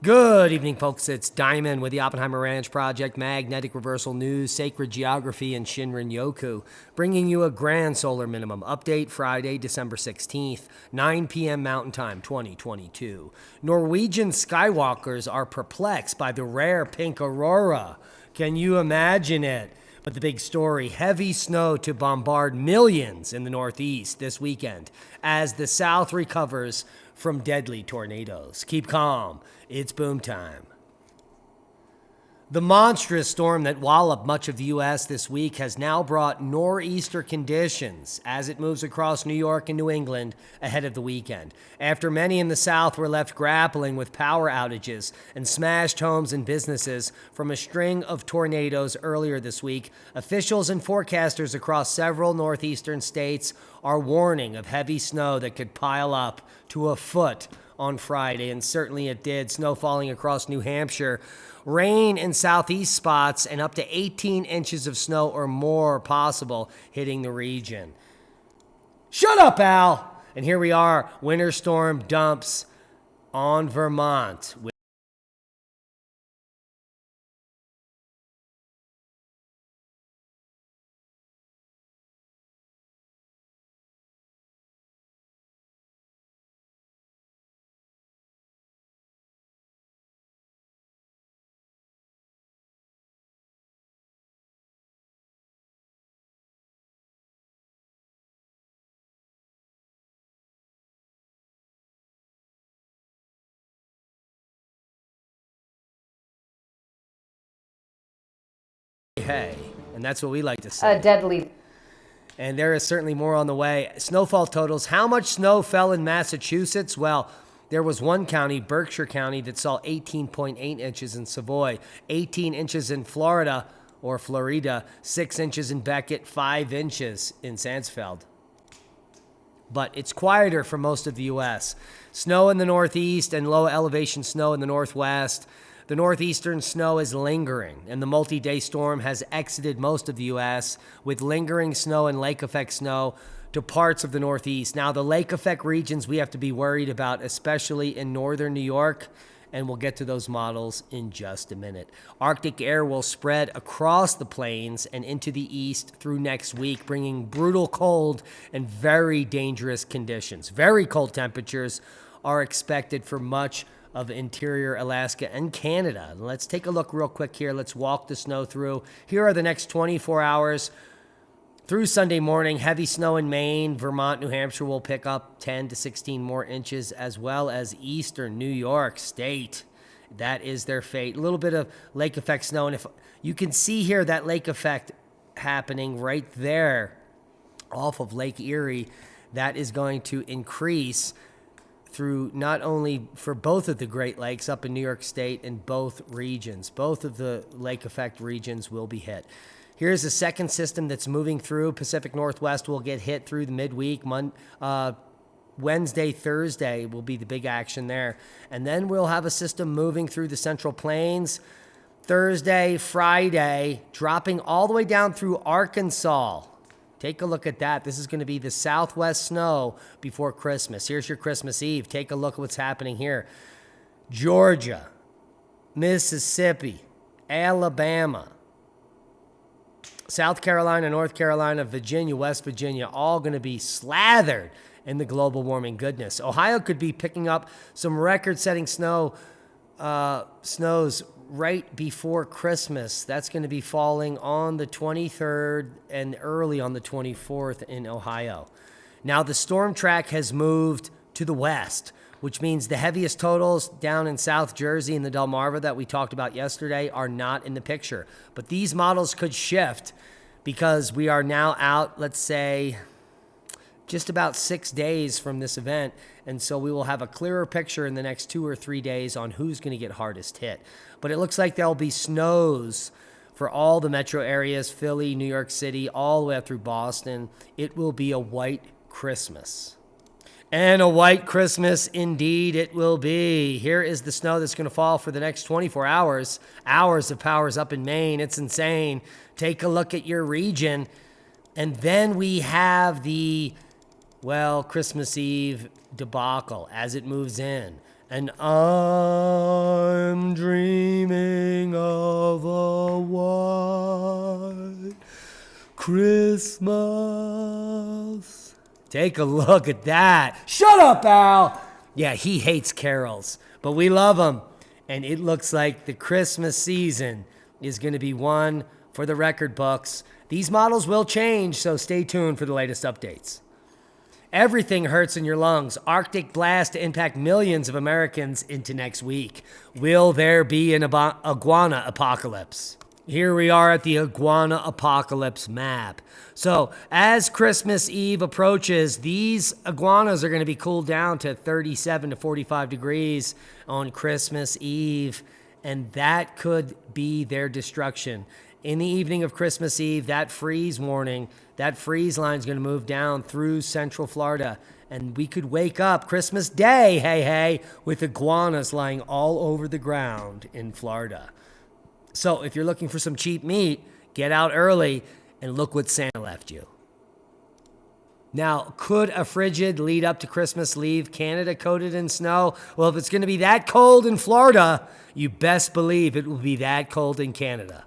Good evening, folks. It's Diamond with the Oppenheimer Ranch Project, Magnetic Reversal News, Sacred Geography, and Shinrin Yoku, bringing you a grand solar minimum update Friday, December 16th, 9 p.m. Mountain Time, 2022. Norwegian skywalkers are perplexed by the rare pink aurora. Can you imagine it? But the big story, heavy snow to bombard millions in the Northeast this weekend as the South recovers from deadly tornadoes. Keep calm. It's boom time. The monstrous storm that walloped much of the U.S. this week has now brought nor'easter conditions as it moves across New York and New England ahead of the weekend. After many in the South were left grappling with power outages and smashed homes and businesses from a string of tornadoes earlier this week, officials and forecasters across several northeastern states are warning of heavy snow that could pile up to a foot on Friday, and certainly it did. Snow falling across New Hampshire. Rain in southeast spots and up to 18 inches of snow or more possible hitting the region. Shut up, Al! And here we are, winter storm dumps on Vermont. Hey, and that's what we like to say. Deadly. And there is certainly more on the way. Snowfall totals. How much snow fell in Massachusetts? Well, there was one county, Berkshire County, that saw 18.8 inches in Savoy, 18 inches in Florida, 6 inches in Beckett, 5 inches in Sansfeld. But it's quieter for most of the U.S. Snow in the northeast and low elevation snow in the northwest. The northeastern snow is lingering, and the multi-day storm has exited most of the U.S. with lingering snow and lake effect snow to parts of the northeast. Now, the lake effect regions we have to be worried about, especially in northern New York, and we'll get to those models in just a minute. Arctic air will spread across the plains and into the east through next week, bringing brutal cold and very dangerous conditions. Very cold temperatures are expected for much of interior Alaska and Canada. Let's take a look real quick here. Let's walk the snow through. Here are the next 24 hours through Sunday morning. Heavy snow in Maine. Vermont, New Hampshire will pick up 10 to 16 more inches, as well as eastern New York State. That is their fate. A little bit of lake effect snow. And if you can see here that lake effect happening right there off of Lake Erie, that is going to increase through not only for both of the Great Lakes up in New York State and both regions. Both of the lake effect regions will be hit. Here's a second system that's moving through. Pacific Northwest will get hit through the midweek. Wednesday, Thursday will be the big action there. And then we'll have a system moving through the Central Plains Thursday, Friday, dropping all the way down through Arkansas. Take a look at that. This is going to be the southwest snow before Christmas. Here's your Christmas Eve. Take a look at what's happening here. Georgia, Mississippi, Alabama, South Carolina, North Carolina, Virginia, West Virginia, all going to be slathered in the global warming goodness. Ohio could be picking up some record-setting snows right before Christmas. That's going to be falling on the 23rd and early on the 24th in Ohio. Now, the storm track has moved to the west, which means the heaviest totals down in South Jersey and the Delmarva that we talked about yesterday are not in the picture. But these models could shift because we are now out, let's say, just about 6 days from this event, and so we will have a clearer picture in the next 2 or 3 days on who's going to get hardest hit. But it looks like there'll be snows for all the metro areas, Philly, New York City, all the way up through Boston. It will be a white Christmas. And a white Christmas indeed it will be. Here is the snow that's going to fall for the next 24 hours. Hours of powers up in Maine. It's insane. Take a look at your region. And then we have the Christmas Eve debacle as it moves in. And I'm dreaming of a white Christmas. Take a look at that. Shut up, Al. Yeah, he hates carols, but we love them. And it looks like the Christmas season is going to be one for the record books. These models will change, so stay tuned for the latest updates. Everything hurts in your lungs. Arctic blast to impact millions of Americans into next week. Will there be an iguana apocalypse? Here we are at the Iguana Apocalypse map. So as Christmas Eve approaches, these iguanas are going to be cooled down to 37 to 45 degrees on Christmas Eve, and that could be their destruction. In the evening of Christmas Eve, that freeze warning, that freeze line is going to move down through central Florida, and we could wake up Christmas Day, hey, with iguanas lying all over the ground in Florida. So if you're looking for some cheap meat, get out early and look what Santa left you. Now, could a frigid lead up to Christmas leave Canada coated in snow? Well, if it's going to be that cold in Florida, you best believe it will be that cold in Canada.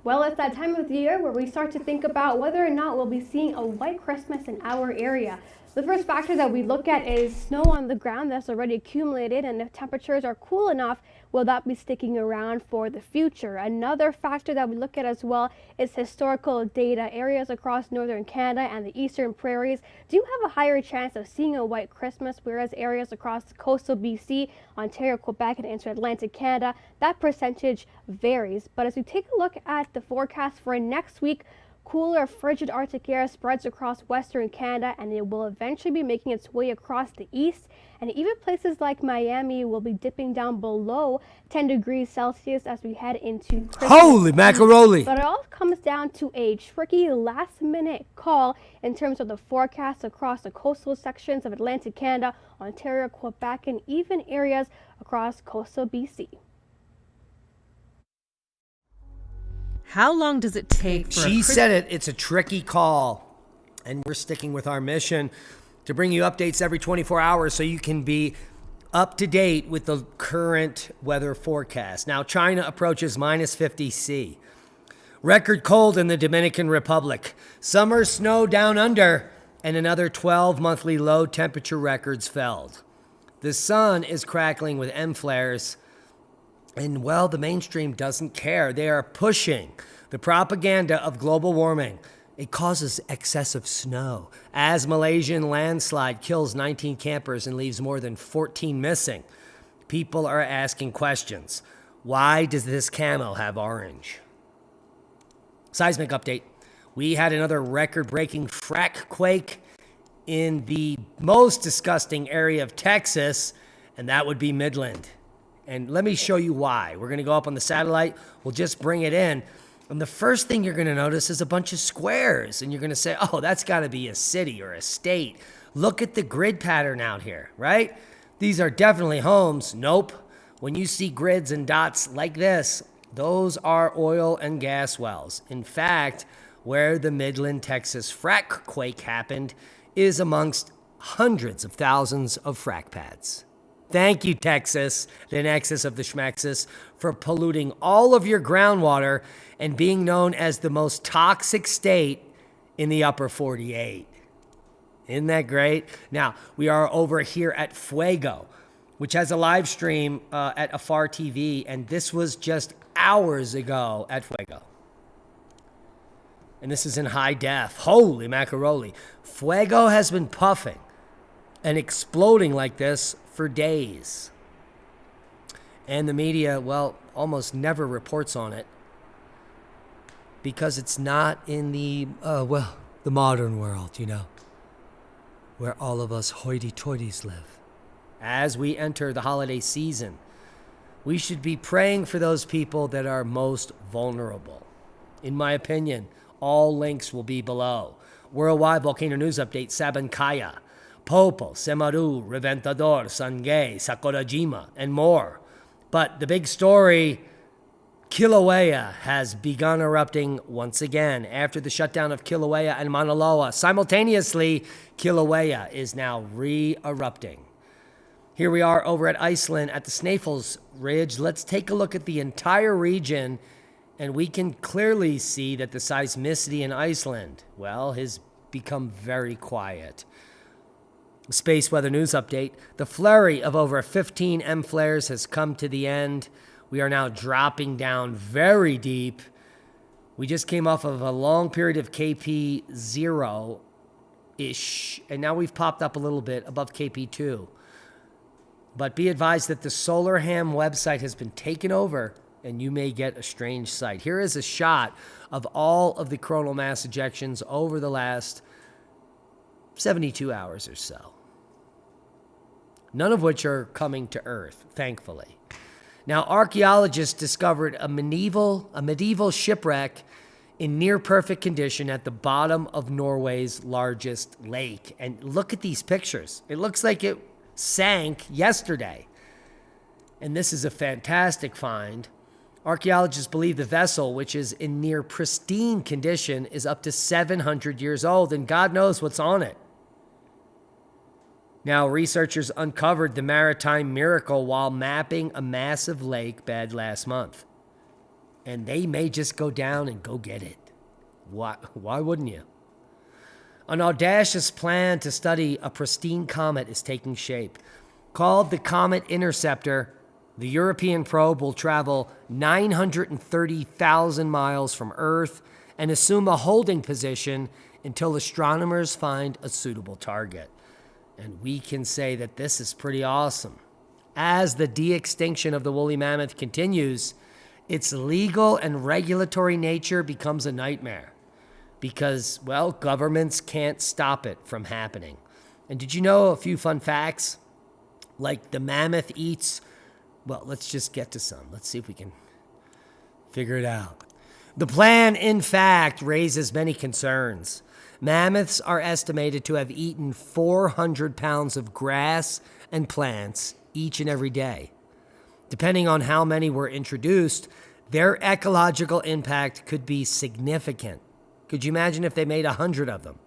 Well, it's that time of the year where we start to think about whether or not we'll be seeing a white Christmas in our area. The first factor that we look at is snow on the ground that's already accumulated, and if temperatures are cool enough, will that be sticking around for the future? Another factor that we look at as well is historical data. Areas across northern Canada and the eastern prairies do have a higher chance of seeing a white Christmas, whereas areas across coastal BC, Ontario, Quebec, and into Atlantic Canada, that percentage varies. But as we take a look at the forecast for next week, cooler, frigid Arctic air spreads across Western Canada, and it will eventually be making its way across the east. And even places like Miami will be dipping down below 10 degrees Celsius as we head into Christmas. Holy macaroni! But it all comes down to a tricky last-minute call in terms of the forecast across the coastal sections of Atlantic Canada, Ontario, Quebec, and even areas across coastal BC. How long does it take for She said it. It's a tricky call. And we're sticking with our mission to bring you updates every 24 hours so you can be up to date with the current weather forecast. Now, China approaches minus 50 C. Record cold in the Dominican Republic. Summer snow down under, and another 12 monthly low temperature records felled. The sun is crackling with M flares. And, well, the mainstream doesn't care. They are pushing the propaganda of global warming. It causes excessive snow. As Malaysian landslide kills 19 campers and leaves more than 14 missing, people are asking questions. Why does this camo have orange? Seismic update. We had another record-breaking frack quake in the most disgusting area of Texas, and that would be Midland. And let me show you why. We're going to go up on the satellite. We'll just bring it in. And the first thing you're going to notice is a bunch of squares. And you're going to say, oh, that's got to be a city or a state. Look at the grid pattern out here, right? These are definitely homes. Nope. When you see grids and dots like this, those are oil and gas wells. In fact, where the Midland, Texas frack quake happened is amongst hundreds of thousands of frack pads. Thank you, Texas, the nexus of the schmexus, for polluting all of your groundwater and being known as the most toxic state in the upper 48. Isn't that great? Now, we are over here at Fuego, which has a live stream at Afar TV, and this was just hours ago at Fuego. And this is in high def. Holy macaroni. Fuego has been puffing and exploding like this for days. And the media, well, almost never reports on it because it's not in the modern world, you know, where all of us hoity-toities live. As we enter the holiday season, we should be praying for those people that are most vulnerable. In my opinion, all links will be below. Worldwide Volcano News Update, Sabancaya, Popo, Semaru, Reventador, Sangay, Sakurajima, and more. But the big story, Kilauea has begun erupting once again. After the shutdown of Kilauea and Mauna Loa, simultaneously, Kilauea is now re-erupting. Here we are over at Iceland at the Snæfellsnes Ridge. Let's take a look at the entire region, and we can clearly see that the seismicity in Iceland, well, has become very quiet. Space Weather News Update. The flurry of over 15 M flares has come to the end. We are now dropping down very deep. We just came off of a long period of KP 0-ish, and now we've popped up a little bit above KP 2. But be advised that the SolarHam website has been taken over, and you may get a strange sight. Here is a shot of all of the coronal mass ejections over the last 72 hours or so. None of which are coming to Earth, thankfully. Now, archaeologists discovered a medieval shipwreck in near perfect condition at the bottom of Norway's largest lake. And look at these pictures. It looks like it sank yesterday. And this is a fantastic find. Archaeologists believe the vessel, which is in near pristine condition, is up to 700 years old, and God knows what's on it. Now, researchers uncovered the maritime miracle while mapping a massive lake bed last month. And they may just go down and go get it. Why wouldn't you? An audacious plan to study a pristine comet is taking shape. Called the Comet Interceptor, the European probe will travel 930,000 miles from Earth and assume a holding position until astronomers find a suitable target. And we can say that this is pretty awesome. As the de-extinction of the woolly mammoth continues, its legal and regulatory nature becomes a nightmare because, well, governments can't stop it from happening. And did you know a few fun facts? Like the mammoth eats, well, let's just get to some. Let's see if we can figure it out. The plan, in fact, raises many concerns. Mammoths are estimated to have eaten 400 pounds of grass and plants each and every day. Depending on how many were introduced, their ecological impact could be significant. Could you imagine if they made 100 of them?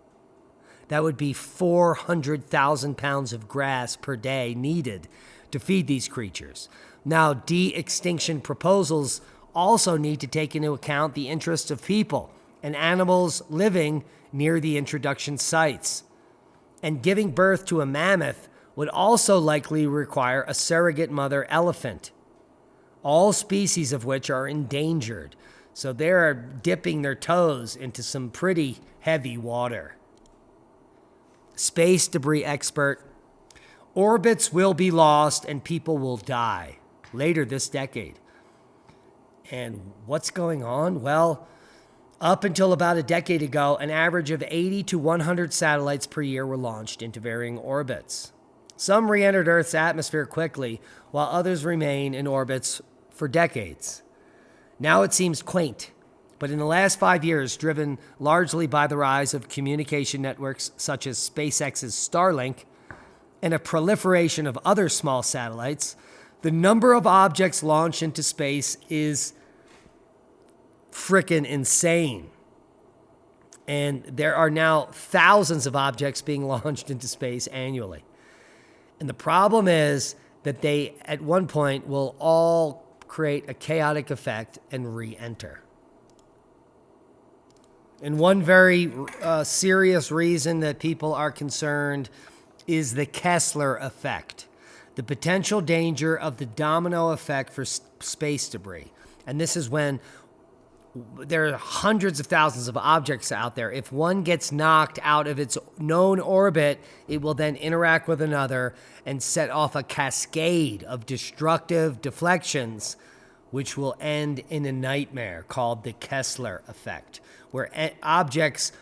That would be 400,000 pounds of grass per day needed to feed these creatures. Now, de-extinction proposals also need to take into account the interests of people and animals living near the introduction sites. And giving birth to a mammoth would also likely require a surrogate mother elephant, all species of which are endangered. So they're dipping their toes into some pretty heavy water. Space debris expert. Orbits will be lost and people will die later this decade. And what's going on? Well, up until about a decade ago, an average of 80 to 100 satellites per year were launched into varying orbits. Some re-entered Earth's atmosphere quickly, while others remain in orbits for decades. Now it seems quaint, but in the last 5 years, driven largely by the rise of communication networks such as SpaceX's Starlink and a proliferation of other small satellites, the number of objects launched into space is frickin' insane. And there are now thousands of objects being launched into space annually. And the problem is that they, at one point, will all create a chaotic effect and re-enter. And one very serious reason that people are concerned is the Kessler Effect, the potential danger of the domino effect for space debris. And this is when there are hundreds of thousands of objects out there. If one gets knocked out of its known orbit, it will then interact with another and set off a cascade of destructive deflections, which will end in a nightmare called the Kessler Effect, where objects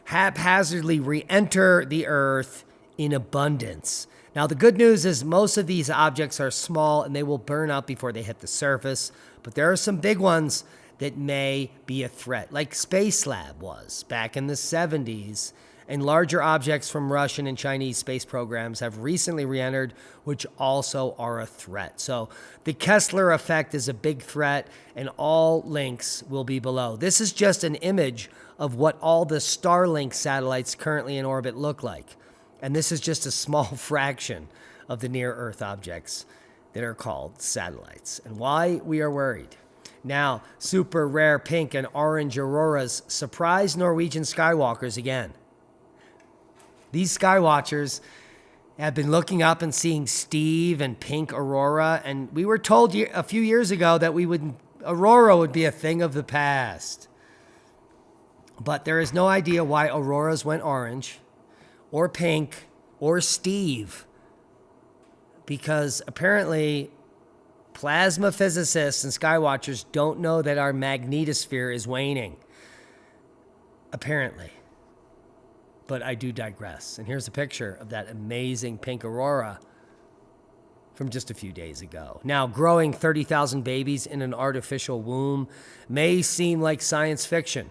haphazardly re-enter the Earth in abundance. Now, the good news is most of these objects are small and they will burn up before they hit the surface, but there are some big ones that may be a threat, like Space Lab was back in the 70s, and larger objects from Russian and Chinese space programs have recently re-entered, which also are a threat. So the Kessler Effect is a big threat, and all links will be below. This is just an image of what all the Starlink satellites currently in orbit look like, and this is just a small fraction of the near-Earth objects that are called satellites, and why we are worried. Now, super rare pink and orange auroras surprise Norwegian skywalkers again. These skywatchers have been looking up and seeing Steve and pink aurora, and we were told a few years ago that aurora would be a thing of the past. But there is no idea why auroras went orange or pink or Steve, because apparently plasma physicists and skywatchers don't know that our magnetosphere is waning. Apparently. But I do digress. And here's a picture of that amazing pink aurora from just a few days ago. Now, growing 30,000 babies in an artificial womb may seem like science fiction,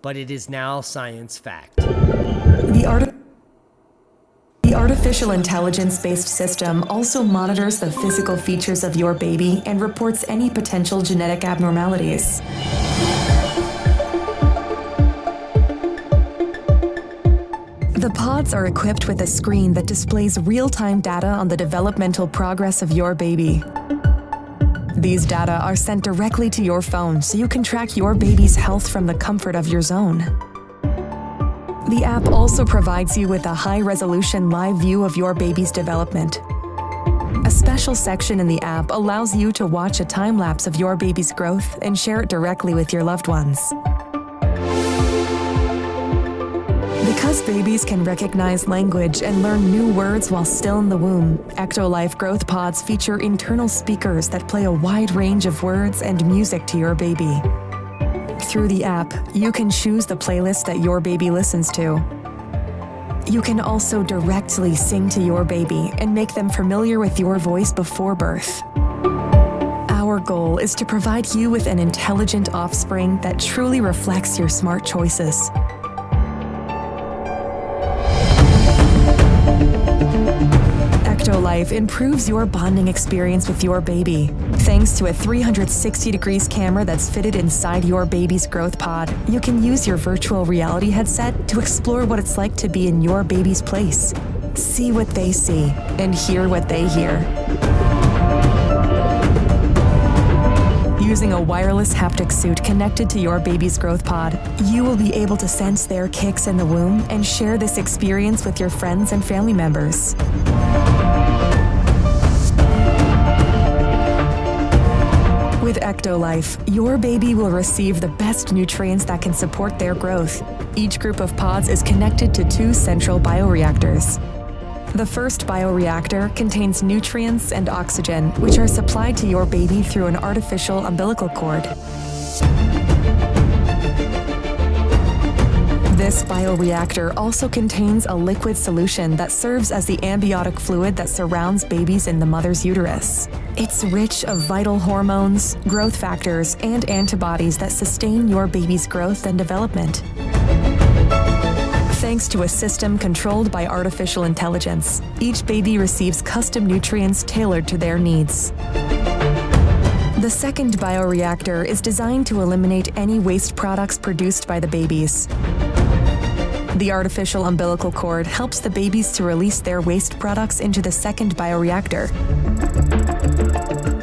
but it is now science fact. The artificial intelligence-based system also monitors the physical features of your baby and reports any potential genetic abnormalities. The pods are equipped with a screen that displays real-time data on the developmental progress of your baby. These data are sent directly to your phone so you can track your baby's health from the comfort of your zone. The app also provides you with a high-resolution live view of your baby's development. A special section in the app allows you to watch a time-lapse of your baby's growth and share it directly with your loved ones. Because babies can recognize language and learn new words while still in the womb, Ectolife growth pods feature internal speakers that play a wide range of words and music to your baby. Through the app, you can choose the playlist that your baby listens to. You can also directly sing to your baby and make them familiar with your voice before birth. Our goal is to provide you with an intelligent offspring that truly reflects your smart choices. Ectolife improves your bonding experience with your baby. Thanks to a 360 degrees camera that's fitted inside your baby's growth pod, you can use your virtual reality headset to explore what it's like to be in your baby's place. See what they see and hear what they hear. Using a wireless haptic suit connected to your baby's growth pod, you will be able to sense their kicks in the womb and share this experience with your friends and family members. With Ectolife, your baby will receive the best nutrients that can support their growth. Each group of pods is connected to 2 central bioreactors. The first bioreactor contains nutrients and oxygen, which are supplied to your baby through an artificial umbilical cord. This bioreactor also contains a liquid solution that serves as the amniotic fluid that surrounds babies in the mother's uterus. It's rich of vital hormones, growth factors, and antibodies that sustain your baby's growth and development. Thanks to a system controlled by artificial intelligence, each baby receives custom nutrients tailored to their needs. The second bioreactor is designed to eliminate any waste products produced by the babies. The artificial umbilical cord helps the babies to release their waste products into the second bioreactor.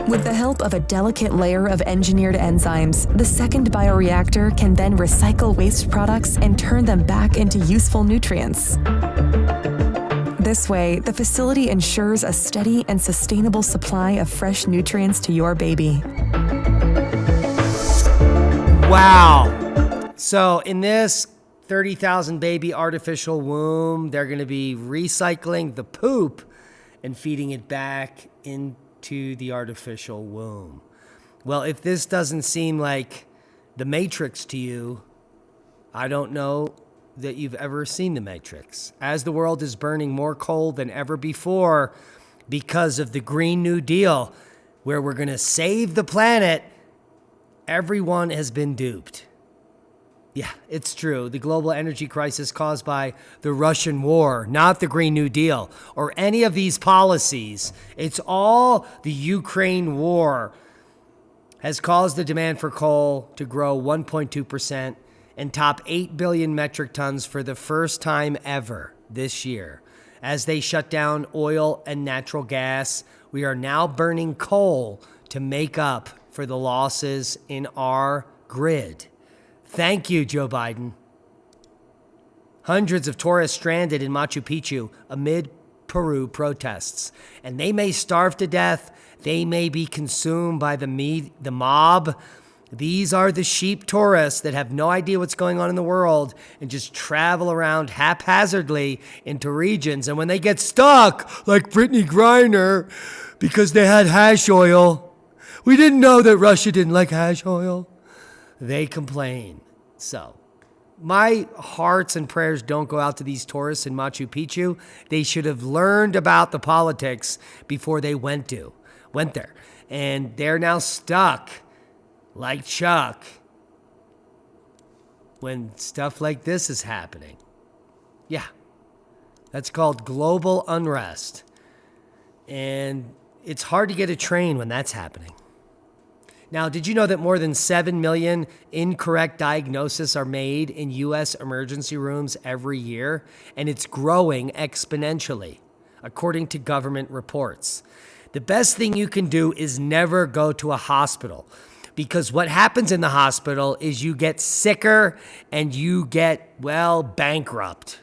With the help of a delicate layer of engineered enzymes, the second bioreactor can then recycle waste products and turn them back into useful nutrients. This way, the facility ensures a steady and sustainable supply of fresh nutrients to your baby. Wow. So in this 30,000 baby artificial womb, they're going to be recycling the poop and feeding it back into the artificial womb. Well, if this doesn't seem like the Matrix to you, I don't know that you've ever seen the Matrix. As the world is burning more coal than ever before because of the Green New Deal, where we're going to save the planet, everyone has been duped. Yeah, it's true. The global energy crisis caused by the Russian war, not the Green New Deal or any of these policies. It's all the Ukraine war has caused the demand for coal to grow 1.2% and top 8 billion metric tons for the first time ever this year. As they shut down oil and natural gas, we are now burning coal to make up for the losses in our grid. Thank you, Joe Biden. Hundreds of tourists stranded in Machu Picchu amid Peru protests, and they may starve to death. They may be consumed by the mob. These are the sheep tourists that have no idea what's going on in the world and just travel around haphazardly into regions. And when they get stuck, like Brittany Griner, because they had hash oil, we didn't know that Russia didn't like hash oil, they complain. So my hearts and prayers don't go out to these tourists in Machu Picchu. They should have learned about the politics before they went there. And they're now stuck like Chuck when stuff like this is happening. Yeah, that's called global unrest. And it's hard to get a train when that's happening. Now, did you know that more than 7 million incorrect diagnoses are made in U.S. emergency rooms every year? And it's growing exponentially, according to government reports. The best thing you can do is never go to a hospital, because what happens in the hospital is you get sicker and you get, bankrupt.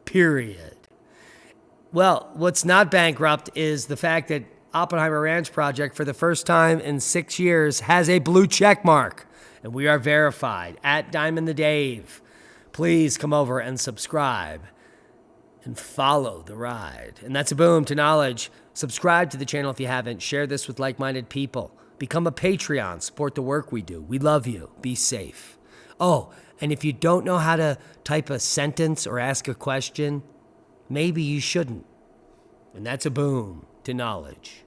Period. Well, what's not bankrupt is the fact that Oppenheimer Ranch Project, for the first time in 6 years, has a blue check mark, and we are verified at Diamond the Dave. Please come over and subscribe and follow the ride. And that's a boom to knowledge. Subscribe to the channel if you haven't. Share this with like-minded people. Become a Patreon. Support the work we do. We love you. Be safe. Oh, and if you don't know how to type a sentence or ask a question, maybe you shouldn't. And that's a boom to knowledge.